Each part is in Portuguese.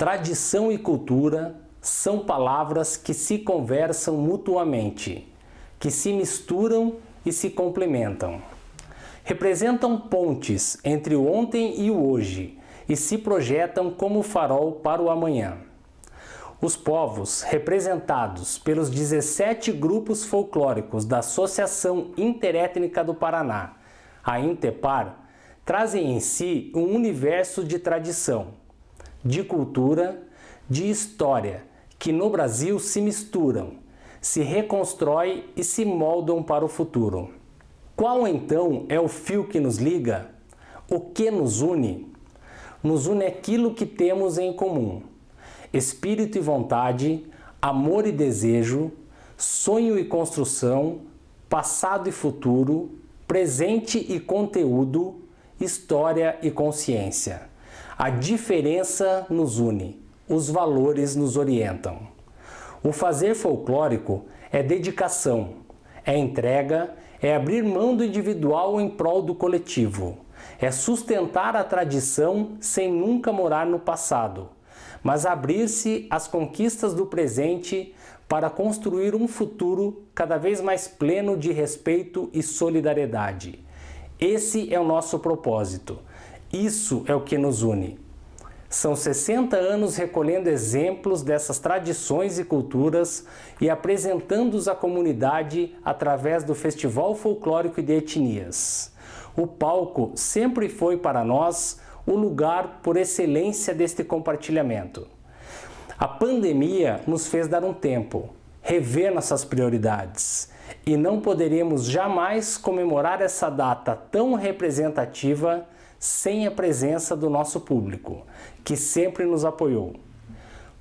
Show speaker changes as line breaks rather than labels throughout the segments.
Tradição e cultura são palavras que se conversam mutuamente, que se misturam e se complementam. Representam pontes entre o ontem e o hoje e se projetam como farol para o amanhã. Os povos, representados pelos 17 grupos folclóricos da Associação Interétnica do Paraná, a Intepar, trazem em si um universo de tradição, de cultura, de história, que no Brasil se misturam, se reconstrói e se moldam para o futuro. Qual então é o fio que nos liga? O que nos une? Nos une aquilo que temos em comum: espírito e vontade, amor e desejo, sonho e construção, passado e futuro, presente e conteúdo, história e consciência. A diferença nos une, os valores nos orientam. O fazer folclórico é dedicação, é entrega, é abrir mão do individual em prol do coletivo, é sustentar a tradição sem nunca morar no passado, mas abrir-se às conquistas do presente para construir um futuro cada vez mais pleno de respeito e solidariedade. Esse é o nosso propósito. Isso é o que nos une. São 60 anos recolhendo exemplos dessas tradições e culturas e apresentando-os à comunidade através do Festival Folclórico de Etnias. O palco sempre foi para nós o lugar por excelência deste compartilhamento. A pandemia nos fez dar um tempo, rever nossas prioridades, e não poderíamos jamais comemorar essa data tão representativa sem a presença do nosso público, que sempre nos apoiou.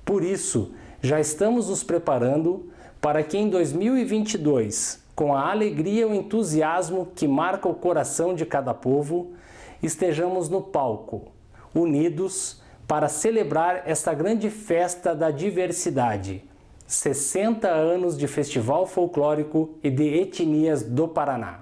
Por isso, já estamos nos preparando para que em 2022, com a alegria e o entusiasmo que marca o coração de cada povo, estejamos no palco, unidos para celebrar esta grande festa da diversidade, 60 anos de Festival Folclórico e de Etnias do Paraná.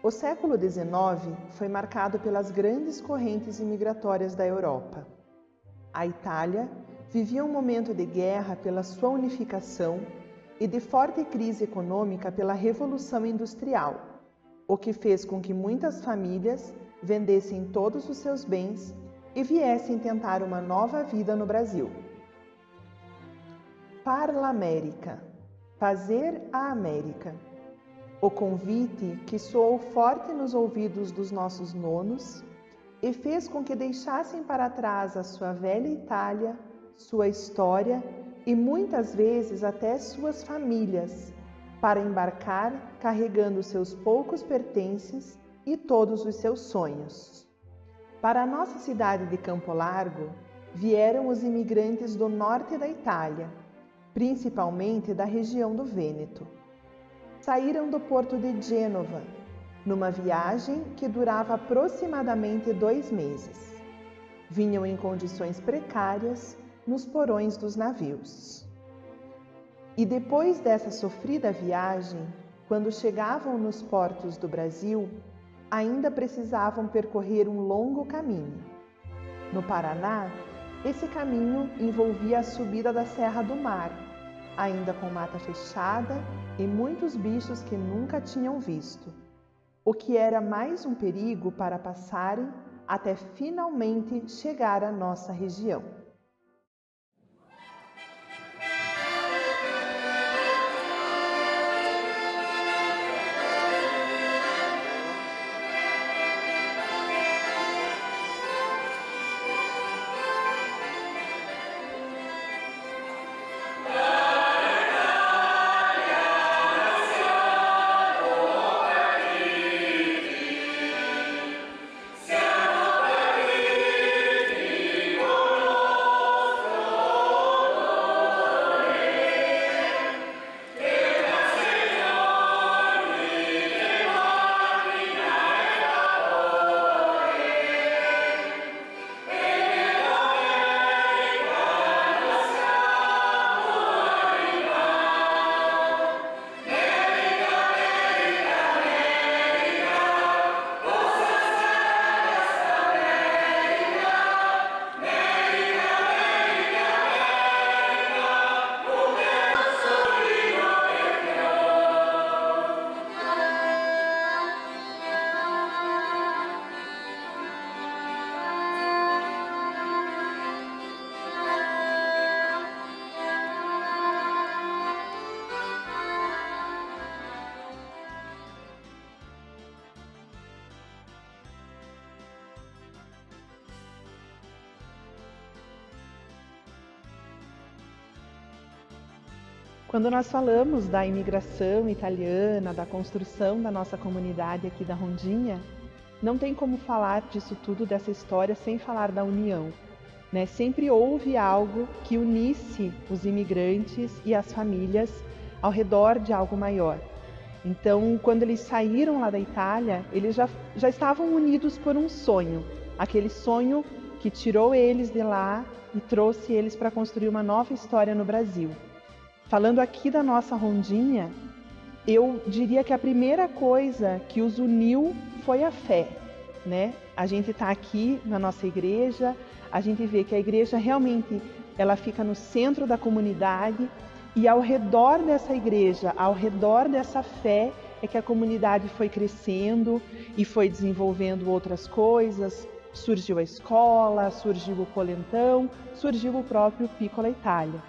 O século XIX foi marcado pelas grandes correntes imigratórias da Europa. A Itália vivia um momento de guerra pela sua unificação e de forte crise econômica pela Revolução Industrial, o que fez com que muitas famílias vendessem todos os seus bens e viessem tentar uma nova vida no Brasil. Par l'América, fazer a América. O convite que soou forte nos ouvidos dos nossos nonos e fez com que deixassem para trás a sua velha Itália, sua história e muitas vezes até suas famílias, para embarcar carregando seus poucos pertences e todos os seus sonhos. Para a nossa cidade de Campo Largo vieram os imigrantes do norte da Itália, principalmente da região do Vêneto. Saíram do porto de Gênova, numa viagem que durava aproximadamente 2 meses. Vinham em condições precárias nos porões dos navios. E depois dessa sofrida viagem, quando chegavam nos portos do Brasil, ainda precisavam percorrer um longo caminho. No Paraná, esse caminho envolvia a subida da Serra do Mar, ainda com mata fechada e muitos bichos que nunca tinham visto, o que era mais um perigo para passarem até finalmente chegar à nossa região. Quando nós falamos da imigração italiana, da construção da nossa comunidade aqui da Rondinha, não tem como falar disso tudo, dessa história, sem falar da união, né? Sempre houve algo que unisse os imigrantes e as famílias ao redor de algo maior. Então, quando eles saíram lá da Itália, eles já estavam unidos por um sonho, aquele sonho que tirou eles de lá e trouxe eles para construir uma nova história no Brasil. Falando aqui da nossa Rondinha, eu diria que a primeira coisa que os uniu foi a fé, né? A gente está aqui na nossa igreja, a gente vê que a igreja realmente ela fica no centro da comunidade, e ao redor dessa igreja, ao redor dessa fé, é que a comunidade foi crescendo e foi desenvolvendo outras coisas. Surgiu a escola, surgiu o polentão, surgiu o próprio Piccola Itália.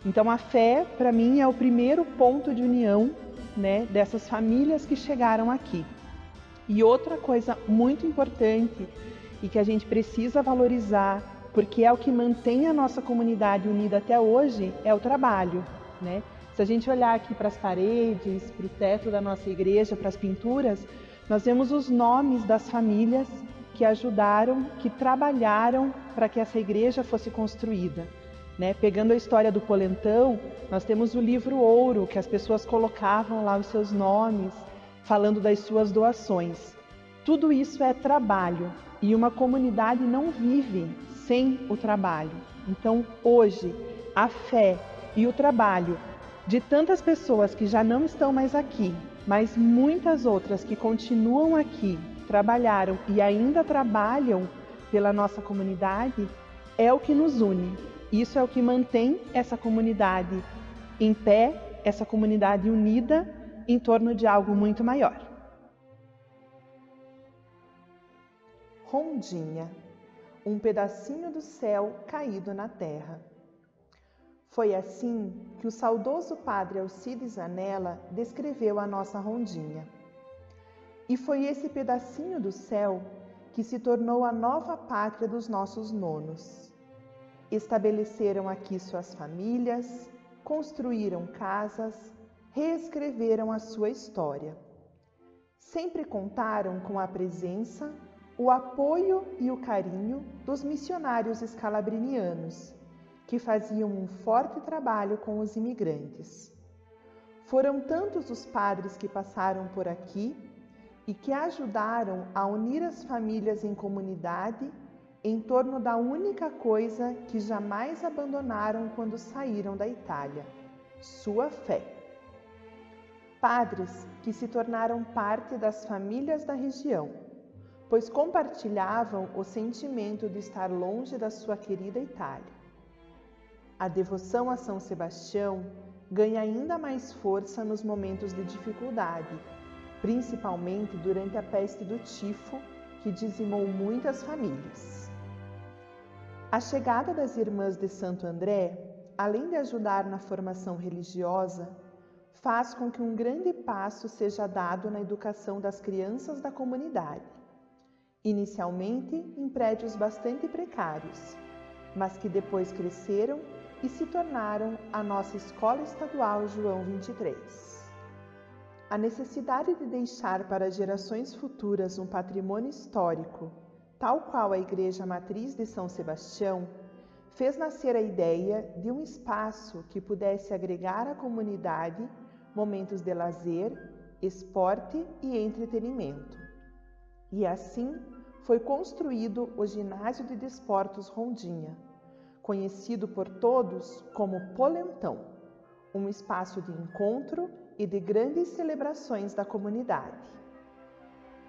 Então a fé, para mim, é o primeiro ponto de união, né, dessas famílias que chegaram aqui. E outra coisa muito importante e que a gente precisa valorizar, porque é o que mantém a nossa comunidade unida até hoje, é o trabalho, né? Se a gente olhar aqui para as paredes, para o teto da nossa igreja, para as pinturas, nós vemos os nomes das famílias que ajudaram, que trabalharam para que essa igreja fosse construída, né? Pegando a história do polentão, nós temos o livro ouro, que as pessoas colocavam lá os seus nomes, falando das suas doações. Tudo isso é trabalho, e uma comunidade não vive sem o trabalho. Então, hoje, a fé e o trabalho de tantas pessoas que já não estão mais aqui, mas muitas outras que continuam aqui, trabalharam e ainda trabalham pela nossa comunidade, é o que nos une. Isso é o que mantém essa comunidade em pé, essa comunidade unida em torno de algo muito maior. Rondinha, um pedacinho do céu caído na terra. Foi assim que o saudoso padre Alcides Anella descreveu a nossa Rondinha. E foi esse pedacinho do céu que se tornou a nova pátria dos nossos nonos. Estabeleceram aqui suas famílias, construíram casas, reescreveram a sua história. Sempre contaram com a presença, o apoio e o carinho dos missionários escalabrinianos, que faziam um forte trabalho com os imigrantes. Foram tantos os padres que passaram por aqui e que ajudaram a unir as famílias em comunidade em torno da única coisa que jamais abandonaram quando saíram da Itália: sua fé. Padres que se tornaram parte das famílias da região, pois compartilhavam o sentimento de estar longe da sua querida Itália. A devoção a São Sebastião ganha ainda mais força nos momentos de dificuldade, principalmente durante a peste do tifo, que dizimou muitas famílias. A chegada das Irmãs de Santo André, além de ajudar na formação religiosa, faz com que um grande passo seja dado na educação das crianças da comunidade, inicialmente em prédios bastante precários, mas que depois cresceram e se tornaram a nossa Escola Estadual João 23. A necessidade de deixar para gerações futuras um patrimônio histórico, tal qual a Igreja Matriz de São Sebastião, fez nascer a ideia de um espaço que pudesse agregar à comunidade momentos de lazer, esporte e entretenimento. E assim foi construído o Ginásio de Desportos Rondinha, conhecido por todos como Polentão, um espaço de encontro e de grandes celebrações da comunidade.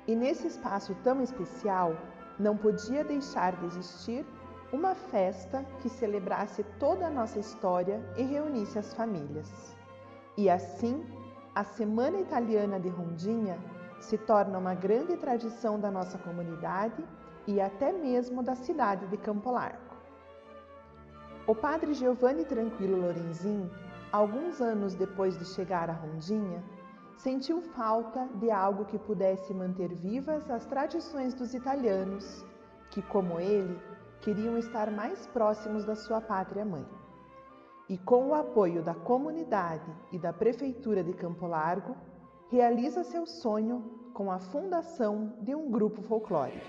E nesse espaço tão especial, não podia deixar de existir uma festa que celebrasse toda a nossa história e reunisse as famílias. E assim, a Semana Italiana de Rondinha se torna uma grande tradição da nossa comunidade e até mesmo da cidade de Campo Largo. O padre Giovanni Tranquillo Lorenzin, alguns anos depois de chegar à Rondinha, sentiu falta de algo que pudesse manter vivas as tradições dos italianos, que, como ele, queriam estar mais próximos da sua pátria-mãe. e, com o apoio da comunidade e da Prefeitura de Campo Largo, realiza seu sonho com a fundação de um grupo folclórico.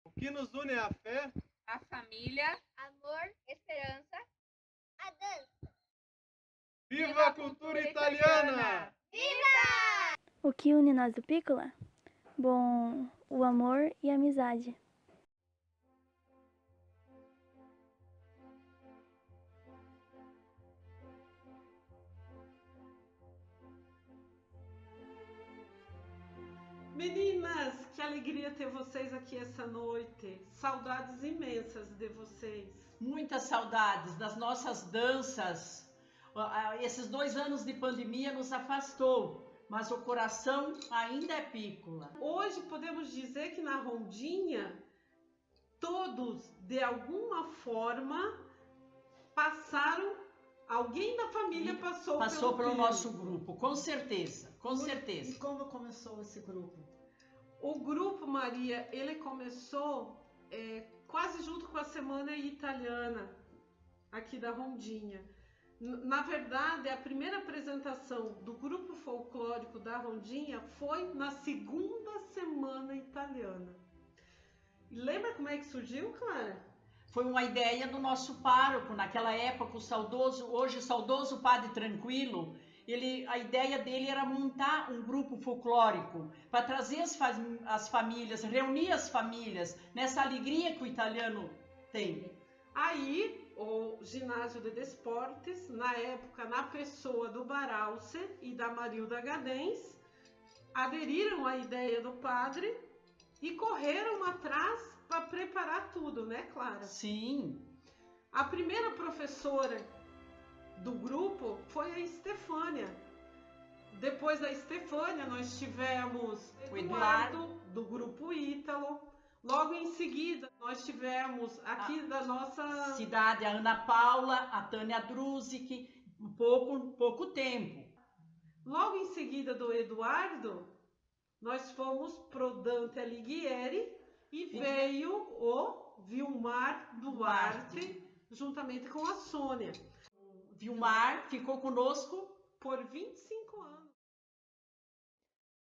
O que nos une é a fé,
a família,
amor, esperança, a dança.
Viva a cultura italiana!
O que une nós do Piccola? Bom, o amor e a amizade.
Meninas, que alegria ter vocês aqui essa noite. Saudades imensas de vocês.
Muitas saudades das nossas danças. Esses 2 anos de pandemia nos afastou, mas o coração ainda é Piccola.
Hoje podemos dizer que na Rondinha, todos, de alguma forma, passaram. Alguém da família passou
pelo nosso grupo, com certeza, com certeza.
E como começou esse grupo? O grupo, Maria, ele começou quase junto com a Semana Italiana, aqui da Rondinha. Na verdade, a primeira apresentação do grupo folclórico da Rondinha foi na segunda Semana Italiana. E lembra como é que surgiu, Clara?
Foi uma ideia do nosso pároco, naquela época, hoje saudoso Padre Tranquilo. A ideia dele era montar um grupo folclórico para trazer as famílias, reunir as famílias nessa alegria que o italiano tem.
Aí, o Ginásio de Desportes, na época, na pessoa do Baralce e da Marilda Gadens, aderiram à ideia do padre e correram atrás para preparar tudo, né, Clara?
Sim.
A primeira professora do grupo foi a Estefânia. Depois da Estefânia, nós tivemos o Eduardo, do grupo Ítalo. Logo em seguida, nós tivemos aqui da nossa
cidade a Ana Paula, a Tânia Druzic, pouco tempo.
Logo em seguida do Eduardo, nós fomos pro Dante Alighieri e veio o Vilmar Duarte, juntamente com a Sônia.
Vilmar ficou conosco
por 25 anos.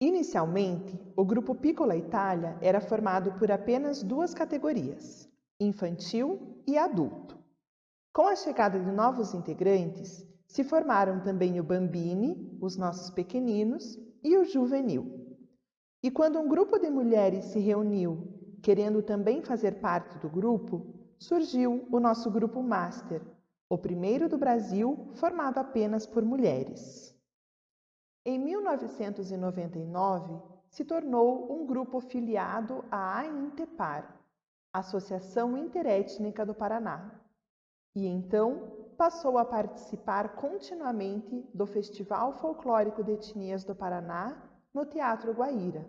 Inicialmente, o grupo Piccola Italia era formado por apenas 2 categorias, infantil e adulto. Com a chegada de novos integrantes, se formaram também o Bambini os nossos pequeninos, e o juvenil. E quando um grupo de mulheres se reuniu, querendo também fazer parte do grupo, surgiu o nosso grupo Master, o primeiro do Brasil formado apenas por mulheres. Em 1999, se tornou um grupo filiado à AINTEPAR, Associação Interétnica do Paraná, e então passou a participar continuamente do Festival Folclórico de Etnias do Paraná no Teatro Guaíra,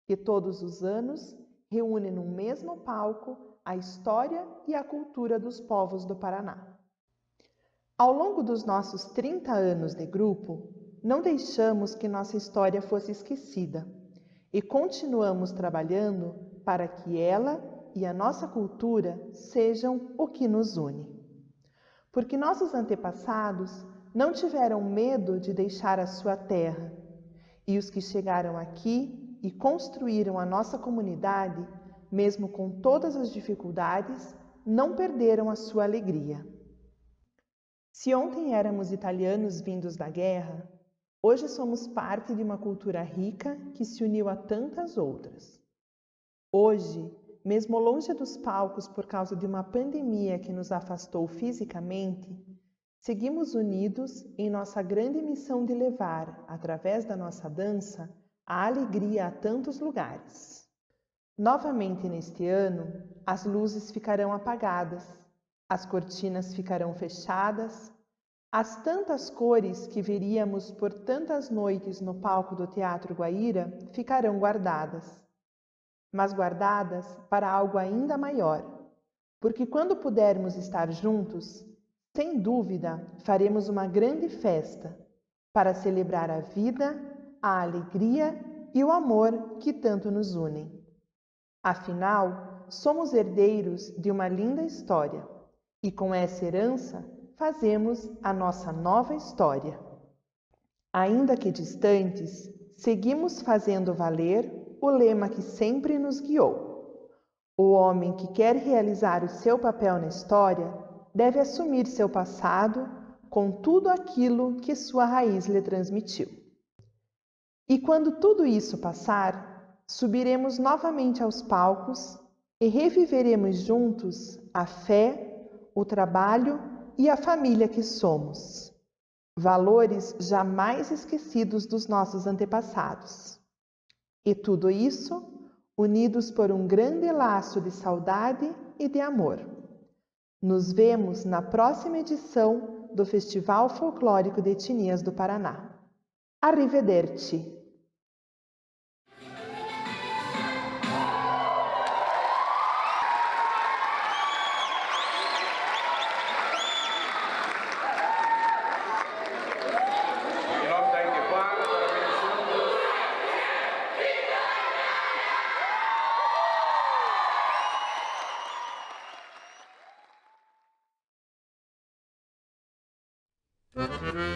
que todos os anos reúne no mesmo palco a história e a cultura dos povos do Paraná. Ao longo dos nossos 30 anos de grupo, não deixamos que nossa história fosse esquecida e continuamos trabalhando para que ela e a nossa cultura sejam o que nos une. Porque nossos antepassados não tiveram medo de deixar a sua terra, e os que chegaram aqui e construíram a nossa comunidade, mesmo com todas as dificuldades, não perderam a sua alegria. Se ontem éramos italianos vindos da guerra, hoje somos parte de uma cultura rica que se uniu a tantas outras. Hoje, mesmo longe dos palcos por causa de uma pandemia que nos afastou fisicamente, seguimos unidos em nossa grande missão de levar, através da nossa dança, a alegria a tantos lugares. Novamente neste ano, as luzes ficarão apagadas, as cortinas ficarão fechadas, as tantas cores que veríamos por tantas noites no palco do Teatro Guaíra ficarão guardadas. Mas guardadas para algo ainda maior, porque quando pudermos estar juntos, sem dúvida faremos uma grande festa para celebrar a vida, a alegria e o amor que tanto nos unem. Afinal, somos herdeiros de uma linda história e com essa herança fazemos a nossa nova história. Ainda que distantes, seguimos fazendo valer o lema que sempre nos guiou. O homem que quer realizar o seu papel na história deve assumir seu passado com tudo aquilo que sua raiz lhe transmitiu. E quando tudo isso passar, subiremos novamente aos palcos e reviveremos juntos a fé, o trabalho e a família que somos. Valores jamais esquecidos dos nossos antepassados. E tudo isso unidos por um grande laço de saudade e de amor. Nos vemos na próxima edição do Festival Folclórico de Etnias do Paraná. Arrivederci!
Música